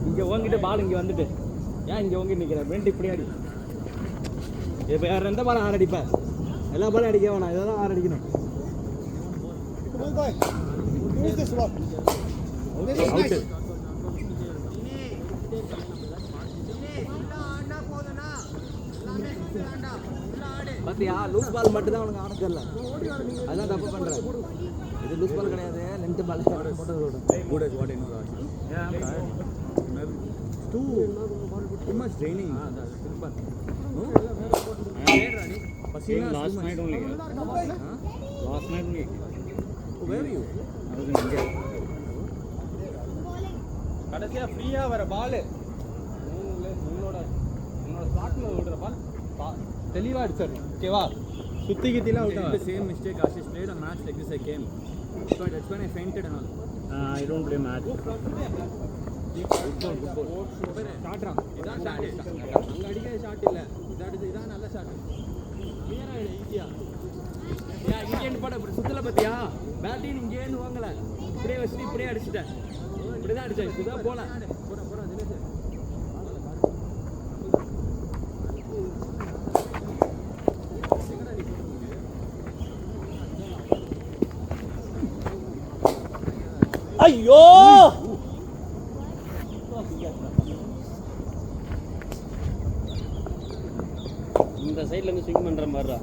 இங்கே ஓங்கிட்டு பால் இங்கே வந்துட்டு ஏன் இங்கே ஓங்கிட்டு நிற்கிற வேண்டி இப்படி அடி இப்போ வேறு எந்த பாலம் ஆறு அடிப்பேன் எல்லா பாலும் அடிக்க வேணாம் இதை தான் ஆறு அடிக்கணும் பார்த்தியா லூஸ் பால் மட்டும் தான் அவனுக்கு ஆட தெரியல அதுதான் தப்பு பண்ணுறேன் இது லூஸ் பால் கிடையாது length ball too much raining last night only where are you I was in India கடைசியா ஃப்ரீயா வர பால் உன்னோட ஸ்பாட்ல ஓடுற பால் தெளிவா அடிச்சாரு ஓகேவா சுத்தி கித்திலாம் out the same mistake Ashish played a match like this I came so that's when I fainted and all I don't play match ஷாட்ரா இதான் ஷாட் அங்க அடிக்கிற ஷாட் இல்ல இதான் நல்ல ஷாட் கிளியரா ஈஸியா ஏன் இங்கேன்னு போட சுத்தல பத்தியா பேட்டிங் இங்கேன்னு வாங்கல இப்படியே வச்சுட்டு இப்படியே அடிச்சிட்டேன் இப்படிதான் அடிச்சேன் இதுதான் போல ஐயோ இந்த சைடுல இருந்து ஸ்விங் பண்ற மாதிரிடா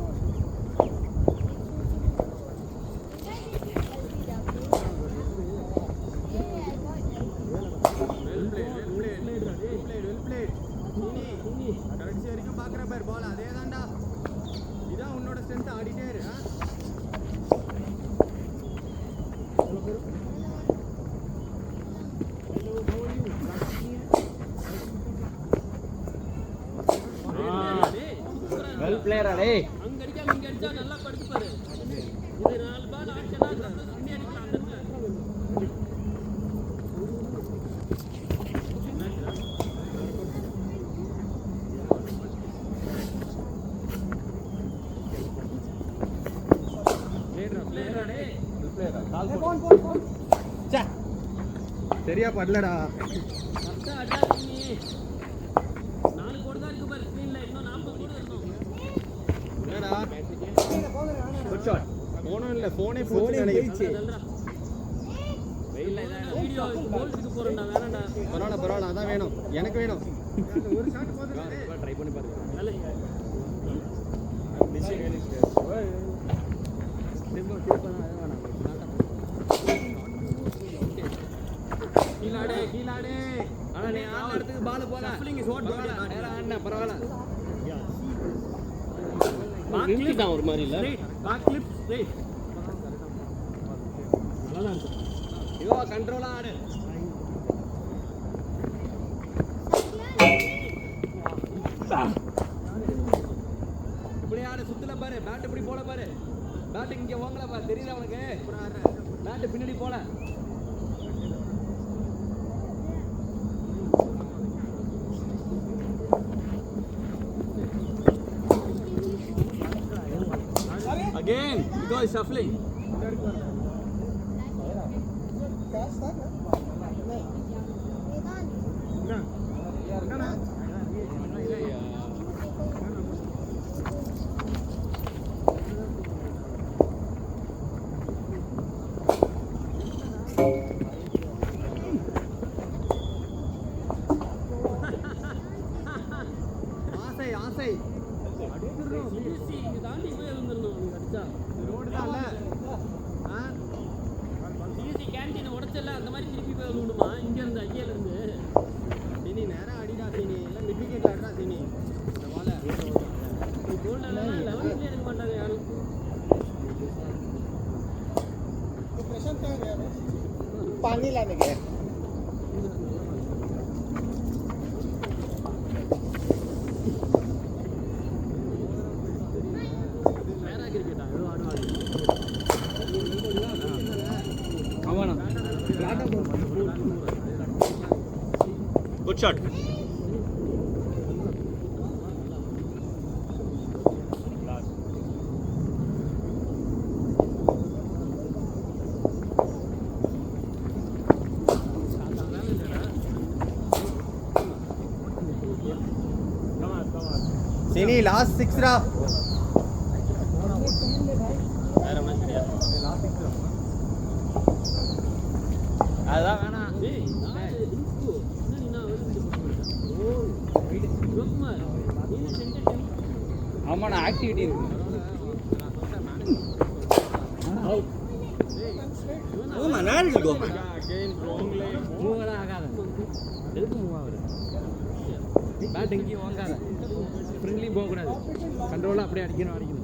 கடைசி வரைக்கும் பாக்குற பேர் பால் அதே தான்டா இதான் உன்னோட ஸ்ட்ரென்த் ஆடிட்டே இரு வெல் பிளேயர் அடே அங்க அடிக்காம இங்க அடிச்சா நல்லா படுத்து பாரு இது நாலு பால் ஆச்சனா அப்புறம் சுண்ணி அடிக்கலாம் அந்த இடத்துல பிளேயர் அடே பிளேயர் கால் போன் சே சரியா படலடா அட்டா அட்டா நீ நாலு கோடு தான் இருக்கு பாரு ஸ்கிரீன்ல இன்னும் 40 கோடு வரணும் என்னடா குட் ஷாட் போனோ இல்ல போனே போயிடுச்சு வெயில்ல இத வீடியோ கோல்டுக்கு போறேன்டா வேணாம்டா பரவாயில்லை அதான் வேணும் எனக்கு வேணும் ஒரு ஷாட் போடுறேன் ட்ரை பண்ணி பாருங்க நல்ல மிஷிங் திரும்ப வேணாம் கீழாடே ஆனா நீ ஆ இடத்துக்கு பால் போல ஷஃப்லிங் இஸ் வாட் கோட் நேரா ஆடுனா பரவாயில்லை பேக் கிளிப் தான் ஒரு மாதிரி இல்ல பேக் கிளிப் ஸ்ட்ரைட் நல்லா இருக்கு இதோ கண்ட்ரோலா ஆடு இப்படி ஆடு சுத்தல பாரு பேட் இப்படி போல பாரு பேட் இங்க வாங்கல பாரு தெரியல உனக்கு பேட் பின்னாடி போல again because shuffling ஆசை அடிக்குறோம் சிசி இங்க தாண்டி போய் இருந்துறணும் நீ அடிச்சா ரோட் தான்ல சிசி கேண்டீன் உடைச்சல அந்த மாதிரி திருப்பி போய் விழுணுமா இங்க இருந்து ஐயல இருந்து சினி நேரா அடிடா சினி இல்ல மிட் விக்கெட்ல அடிடா சினி இந்த பால கோல்ல 11ல எடுக்க மாட்டாங்க யாரும் பிரசாந்த் का गया पानी लाने गया குட் ஷாட். சீனி லாஸ்ட் 6 ரா. அதான் வேணாம். ஆமா நான் ஆக்டிவிட்டி இருக்கு. ஆமா நான் இருக்கோ. மூவலாம் ஆகாத. எதுக்கு மூவ் ஆகுது? பேட் எங்கேயும் வாங்காத. ஃப்ரெண்ட்லி போக கூடாது. கண்ட்ரோலா அப்படியே அடிக்கணும்.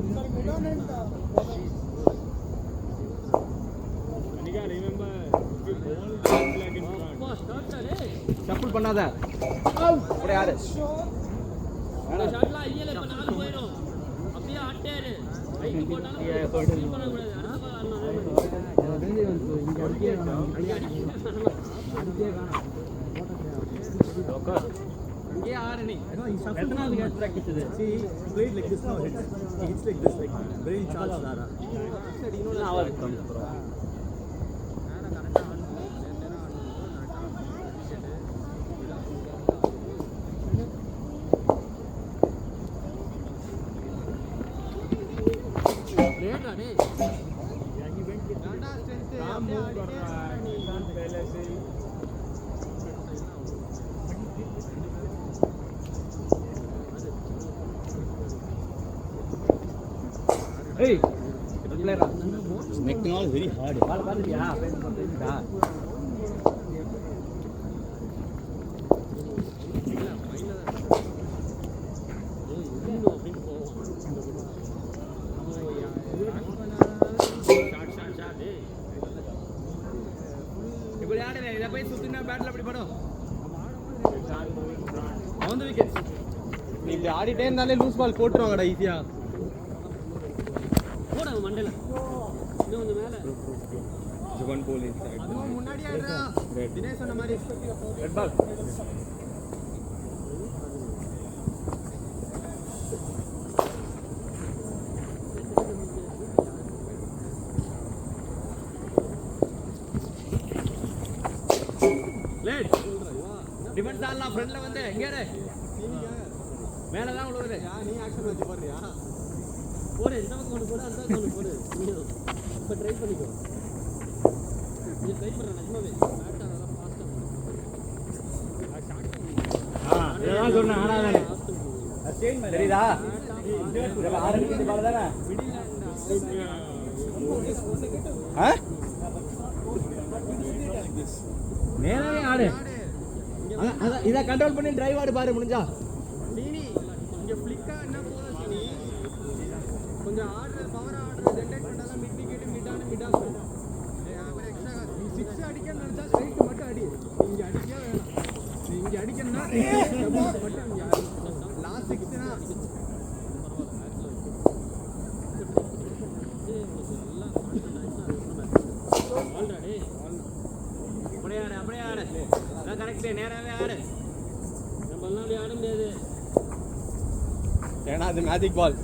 ஷஃபிள் பண்ணாத. அப்படியே ஆடு. அந்த ஷாட்லாம் ஐயல இப்ப 4 போயிடும். அப்படியே ஆட்டேரு. ரைட் போட்டாலும் ஃபீல் பண்ண கூடாது. அடுத்த பால் ஆடணும். இங்க அடிக்கே வேணாம். அடிக்கே வேணாம். ஓகே. இங்கே ஆடு நீ. எத்தனாவது கேட்ச் பிராக்டிஸ் இது? See, played like this now. It's like this, like brain charge lara. சரி இன்னொரு ஆவர் come bro. Hey, play ra. Making all very hard. Ball paathiya? Paathiya. இப்படி ஆடுறே இத போய் சுத்தினா பேட்ல அப்படி படும். On the wickets. நீ இப்படி ஆடிட்டே இருந்தாலே லூஸ் பால் போட்டுருவாங்கடா ஈஸியா. போடா மண்டல. இன்னும் கொஞ்சம் மேல. ஜுவன் போல் இன்சைட். அதுவும் முன்னாடி ஆடுறா. தினேஷ் சொன்ன மாதிரி ரெட் பால். லேட். டிஃபென்ஸ் ஆடலாம் ஃப்ரண்ட்ல வந்து எங்க இரு. மேல தான் உழுவுது. நீ ஆக்ஷன் வச்சு போறியா? போடு இந்த பக்கம் கொண்டு போடு அந்த பக்கம் கொண்டு போடு. இப்ப ட்ரை பண்ணிக்கோ. நீ ட்ரை பண்ற நிஜமாவே பேட் நல்லா ஃபாஸ்டா போடு. இதெல்லாம் சொன்ன ஆடாதானே. தெரியுதா? இதெல்லாம் ஆரம்பிக்கிற பால் தானே. நேராவே ஆடு. அதான் இத கண்ட்ரோல் பண்ணி டிரைவ் ஆடு பாரு முடிஞ்சா. சீனி இங்க ஃப்ளிக்கா என்ன போற சீனி. கொஞ்சம் ஆர்டர் பவர் ஆர்டர் ஜெனரேட் பண்ணால மிட் விக்கெட் மிட் ஆஃப். அப்புறம் எக்ஸ்ட்ரா நீ 6 அடிக்க நினைச்சா ஸ்ட்ரைட் மட்டும் அடி. இங்க அடிக்க வேணாம். நீ இங்க அடிக்கணும்னா மட்டும் இங்க லாஸ்ட் 6னா ஆல்ரெடி அப்படியே ஆடு. அதான் கரெக்ட் நேராவே ஆடு. நம்ம எல்லாம் அப்படி ஆட முடியாது. ஏன்னா அது மேஜிக் பால்.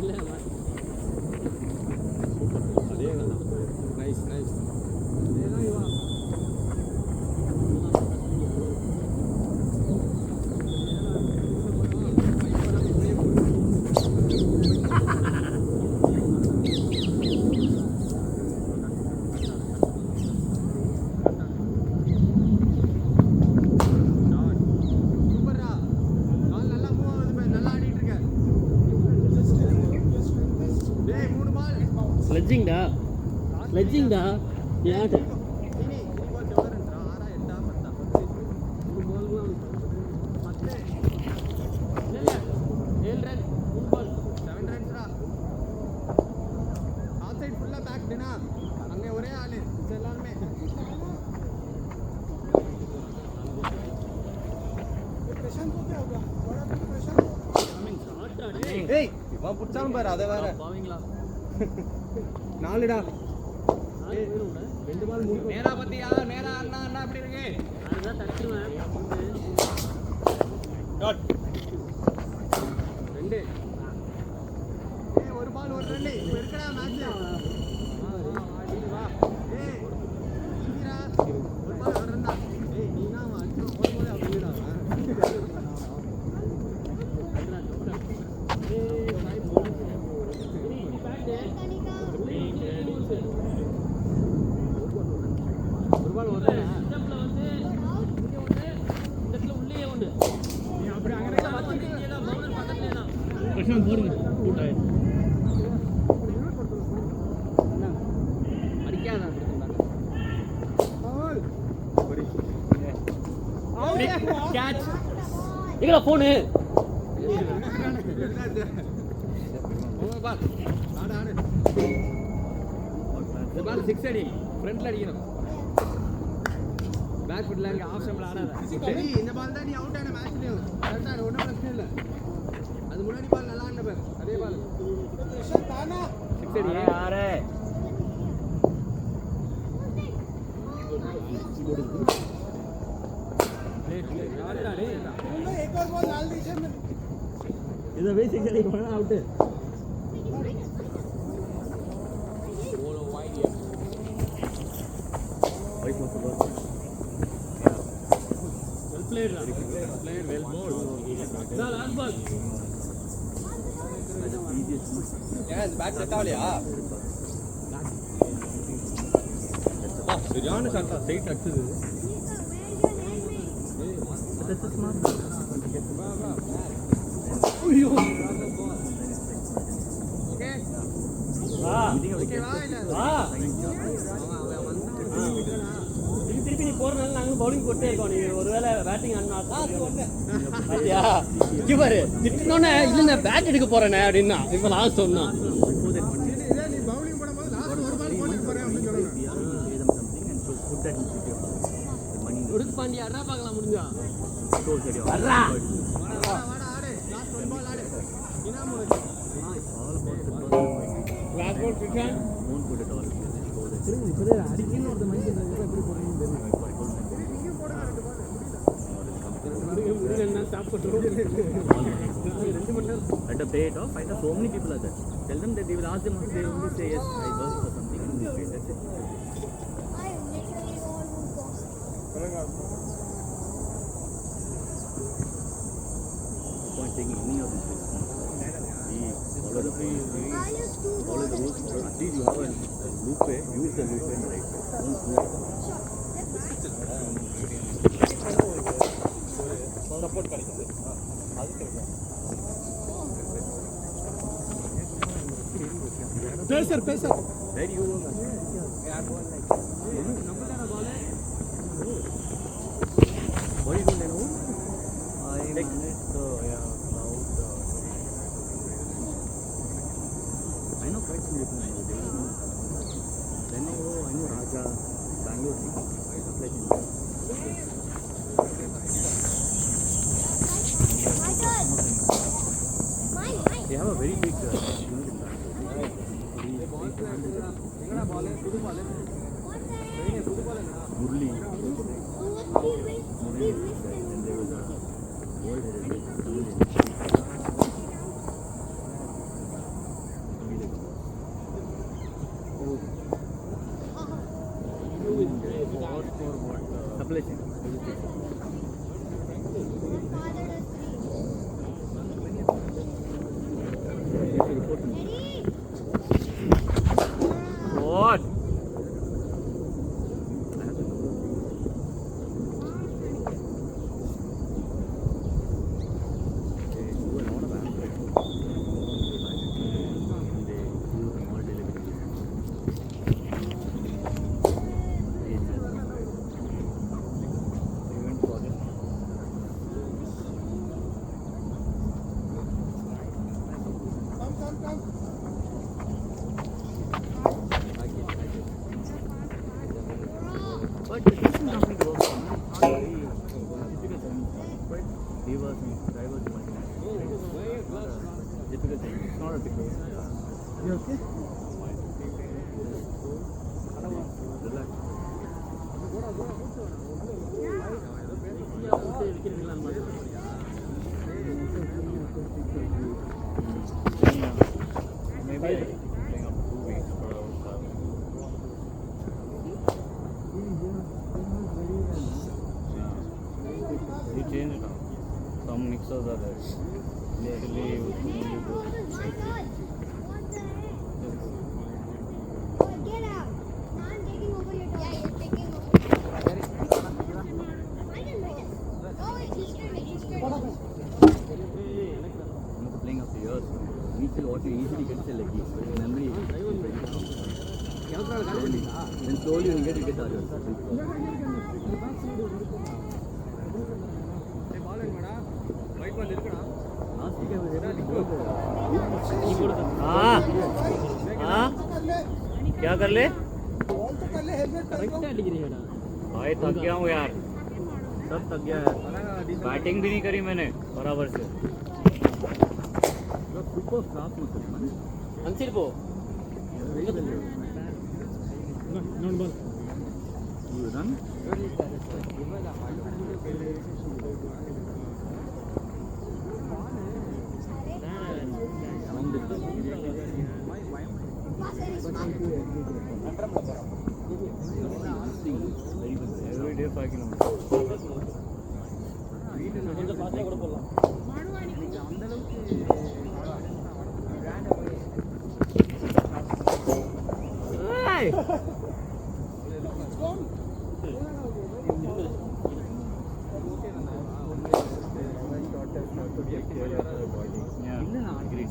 இல்ல அதே நைஸ் அதேதான் இவா. ஸ்லெட்ஜிங்டா யாரு சீனி பால் எவ்வளவு ரன்ஸ்ரா 6 8 10 ஒரு பால் 10 இல்ல 7 ரன் 3 பால் 7 ரன்ஸ்ரா. ஆஃப் சைடு ஃபுல்லா பேக்டுனா அங்க ஒரே ஆளு எல்லாரும் பிரசாந்த் போதே होगा बड़ा प्रशांत कमिंग स्टार्ट ஆடே. ஏய் இவன் புடிச்சான் பாரு அத வேற பாவீங்களா. 4டா 2 பால் நேரா பத்தியா நேரா அண்ணா அண்ணா எப்படி இருக்கு அதுதான் தட்டுவேன் டாட் 2 ஒரு பால் ஒரு ரன் இப்போ இருக்கடா மேட்ச் வா ஏய் இந்திரா ஒரு பால் ஒரு ரன் ஏய் நீ தான் அடிச்சு போடும்போது அப்படிடா எங்கடா போனு சிக்ஸ் அடி ஃப்ரண்ட்ல அடிக்கணும் பேக் ஃபுட்ல அங்க ஆஃப் ஸ்டம்ப்ல ஆடாத இந்த பால் தான் நீ அவுட் ஆன மேட்ச்லயும் கரெக்ட்டா ஒண்ணும் பிரச்சனை இல்ல அது முன்னாடி பால் நல்லா ஆடுன பாரு அதே பால் தானா சிக்ஸ் அடி ஆரே एक और बॉल डाल दीजिए इधर भी सिक्स अड़ी होना आउट बॉल वाइड है वाइड मत ball well played well ball the last ball yes bat set ஆவலையா சரியான ஷாட் ஸ்ட்ரைட் அடிச்சது This is not. Okay. திருப்பி நீ போறனால நாங்க பவுலிங் போட்டே இருக்கோம் நீ ஒருவேளை பேட்டிங் ஆனா பாத்தியா பாரு திட்டுனோனே இல்ல பேட் எடுக்க போறேனே அப்படினா இப்ப நான் சொன்னா நீ பவுலிங் போடும்போது லாஸ்ட் ஒரு பால் போட்டு போறேன் அப்படி சொல்லுங்க உடுக்கு பாண்டி அடா பார்க்கலாம் முடிஞ்சா வரடா வாடா ஆடு லாஸ்ட் ஒன் பால் ஆடு இனாம் உனக்கு லாஸ்ட் பால் கிரிக்கெட் மூன் புட் இட் ஆல் திரும்பி இப்பவே அடிக்கணும் ஒரு மைண்ட் எப்படி போறீங்க தெரியல நீங்க போடுங்க ரெண்டு பால் முடியலன்னா ஸ்டாப் பண்ணுறோம் 2 மணி நேரம் at a plate of fight so many people are there tell them that they will ask them also they only say yes I work for something and they pay that's it I literally all who taking any of this follow the rules at least you have a loop use the loop and right support करेंगे pressure very you number लेना ball है what you doing now I minute yeah I know quite some people I know Raja Bangalore they have a very big unit in Murli and there was a world heritage supply chain what but the decent company to work for, not very difficult thing. Quite diverse multinational. Difficult thing. It's not a big deal. You okay? Maybe I playing up 2 weeks for our club. Yeah. He changed now. Some mixers are there. Initially, it was only good. Get out. I'm taking over your dog. Yeah, you're taking over. I can make it. Oh, wait, he's turning. He's turning. I'm not playing up the years. Initially, what you easily get is like this. Memory. Then slowly you get others. हाँ हाँ क्या कर ले भाई थक गया हूँ यार सब थक गया यार बैटिंग भी नहीं करी मैंने बराबर से ಅನ್ಸಿರ್ಬೋ You run? Long distance. Every day 5 kilometers. கொஞ்சம் ஃபாஸ்ட்டாக கூட போடலாம் Yeah, agreed.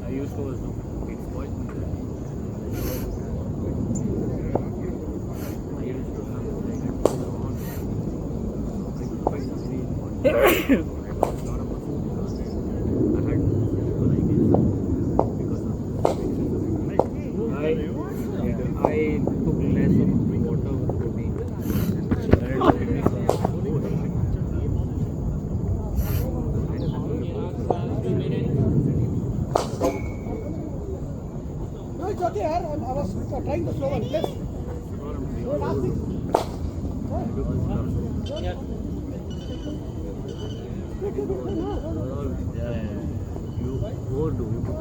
I used to also. It's quite I used to have like I lost a lot of muscle because I had like this because of I took less of water with protein. No, it's okay, yaar. I was trying to slow one. Yes. You overdo. You put